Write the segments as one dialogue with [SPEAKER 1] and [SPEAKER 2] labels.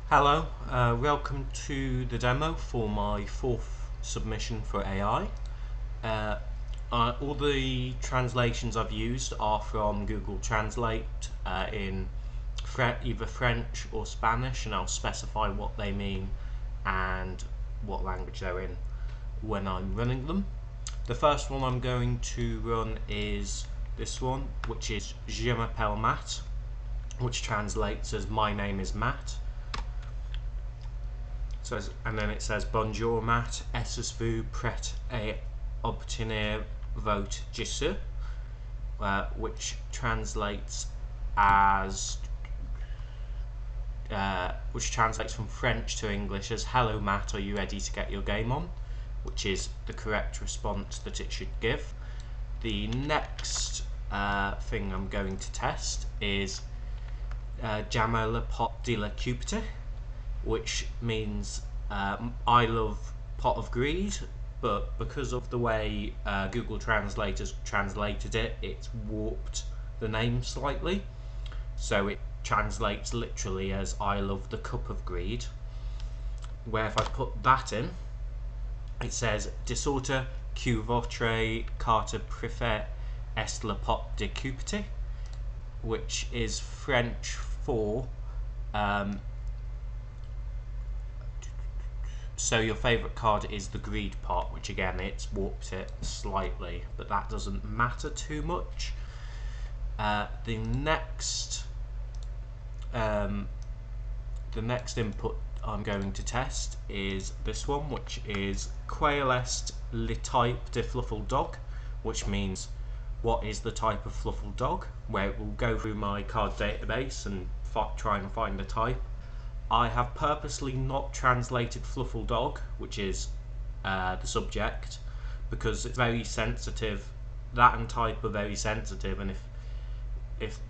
[SPEAKER 1] Hello, welcome to the demo for my fourth submission for AI. Uh, all the translations I've used are from Google Translate in either French or Spanish, and I'll specify what they mean and what language they're in when I'm running them. The first one I'm going to run is this one, which is Je m'appelle Matt, which translates as my name is Matt. And then it says Bonjour Matt, êtes-vous prêt à obtenir votre gisseur, which translates from French to English as Hello Matt, are you ready to get your game on? Which is the correct response that it should give. The next thing I'm going to test is J'aime le pot de la cupidité, which means I love pot of greed, but because of the way Google Translate has translated it, it's warped the name slightly. So it translates literally as I love the cup of greed, where if I put that in, it says De sorte que votre carte préférée est le pot de cupidité, which is French for so your favourite card is the greed pot, which again it's warped it slightly, but that doesn't matter too much. The next input I'm going to test is this one, which is Quel est le type de fluffle dog, which means what is the type of fluffle dog, where it will go through my card database and try and find the type. I have purposely not translated fluffle dog, which is the subject, because it's very sensitive. That and type are very sensitive, and if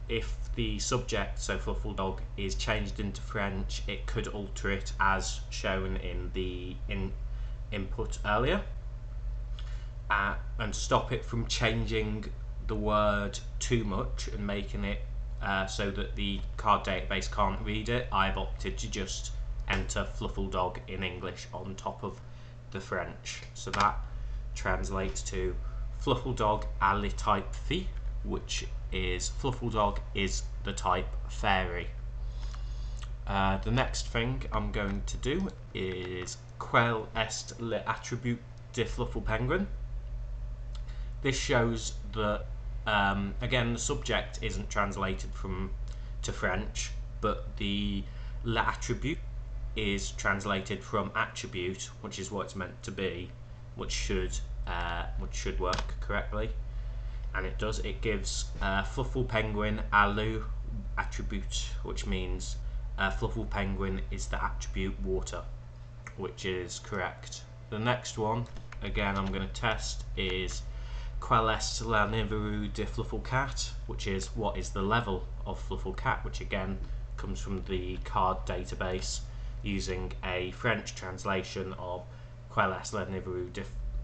[SPEAKER 1] the subject, so fluffle dog, is changed into French, it could alter it as shown in the input earlier, and stop it from changing the word too much and making it so that the card database can't read it. I've opted to just enter fluffle dog in English on top of the French. So that translates to fluffle dog a le type fée, which is fluffle dog is the type fairy. The next thing I'm going to do is Quel est l'attribut de fluffle penguin. This shows that again the subject isn't translated to French, but the l'attribut is translated from attribute, which is what it's meant to be, which should work correctly, and it does. It gives fluffle penguin a le attribut, which means fluffle penguin is the attribute water, which is correct. The next one, again, I'm going to test is Quel est le niveau de fluffle cat, which is what is the level of fluffle cat, which again comes from the card database using a French translation of Quel est le niveau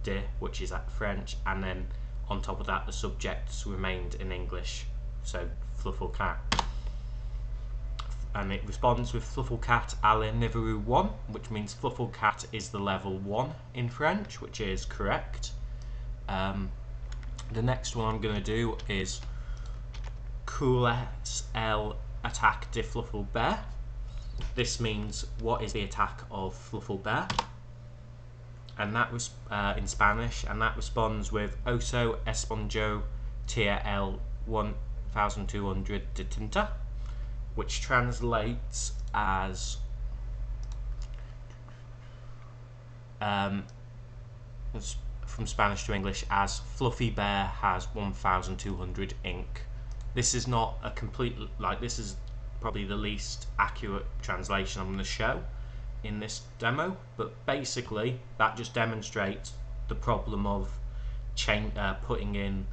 [SPEAKER 1] de, which is at French, and then on top of that the subjects remained in English, so fluffle cat. And it responds with fluffle cat à le niveau 1, which means fluffle cat is the level 1 in French, which is correct. The next one I'm going to do is Quelle est l'attaque de fluffle bear. This means what is the attack of fluffle bear, and that was in Spanish, and that responds with Oso esponjo tier el 1200 de tinta, which translates as from Spanish to English as Fluffy Bear has 1200 ink. This is not a complete, this is probably the least accurate translation I'm going to show in this demo, but basically that just demonstrates the problem of putting in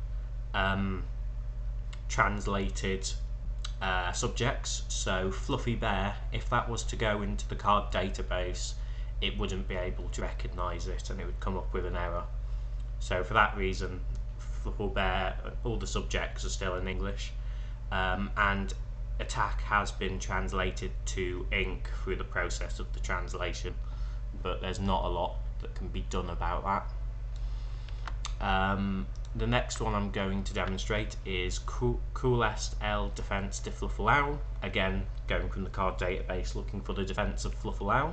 [SPEAKER 1] translated subjects. So Fluffy Bear, if that was to go into the card database, it wouldn't be able to recognise it and it would come up with an error. So for that reason, Fluffle Bear, all the subjects are still in English, and attack has been translated to ink through the process of the translation, but there's not a lot that can be done about that. The next one I'm going to demonstrate is Coolest L Defense de Fluffalao. Again, going from the card database, looking for the defense of Fluffalao.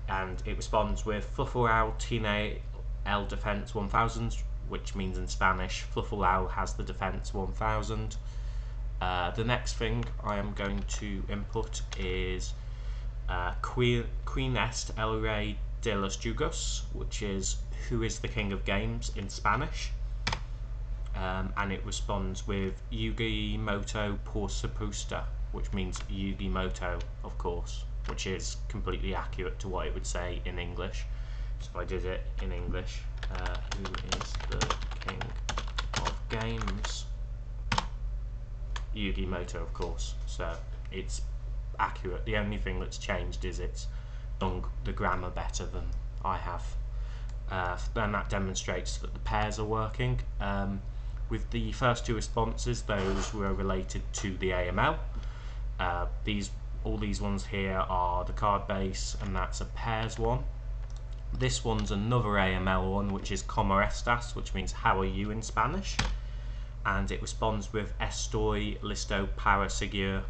[SPEAKER 1] And it responds with Fluffalao tiene el defense 1000, which means in Spanish, Fluffalao has the defense 1000. The next thing I am going to input is Quien est el rey de los jugos, which is who is the king of games in Spanish, and it responds with Yugi Moto por supuesto, which means Yugi Moto, of course, which is completely accurate to what it would say in English. So if I did it in English, who is the king of games? Yugi Moto, of course. So it's accurate. The only thing that's changed is it's done the grammar better than I have. Then that demonstrates that the pairs are working. With the first two responses, those were related to the AML. All these ones here are the card base, and that's a pairs one. This one's another AML one, which is Como estas, which means how are you in Spanish, and it responds with Estoy listo para seguir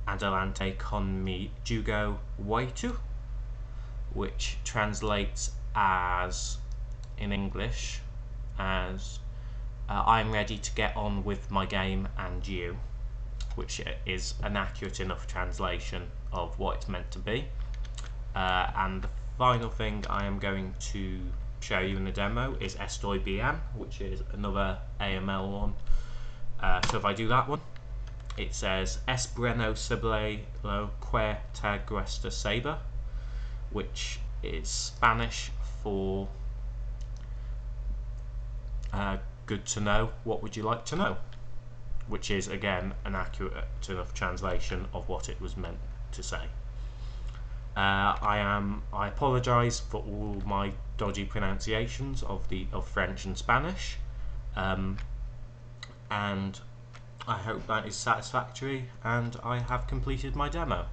[SPEAKER 1] adelante con mi jugo waitu, which translates as, in English, as I'm ready to get on with my game and you, which is an accurate enough translation of what it's meant to be. And the final thing I am going to show you in the demo is Estoy bien, which is another AML one. So if I do that one, it says Es breno sobre lo que te gusta saber, which is Spanish for good to know, what would you like to know? Which is again an accurate enough translation of what it was meant to say. I apologise for all my dodgy pronunciations of French and Spanish, and I hope that is satisfactory, and I have completed my demo.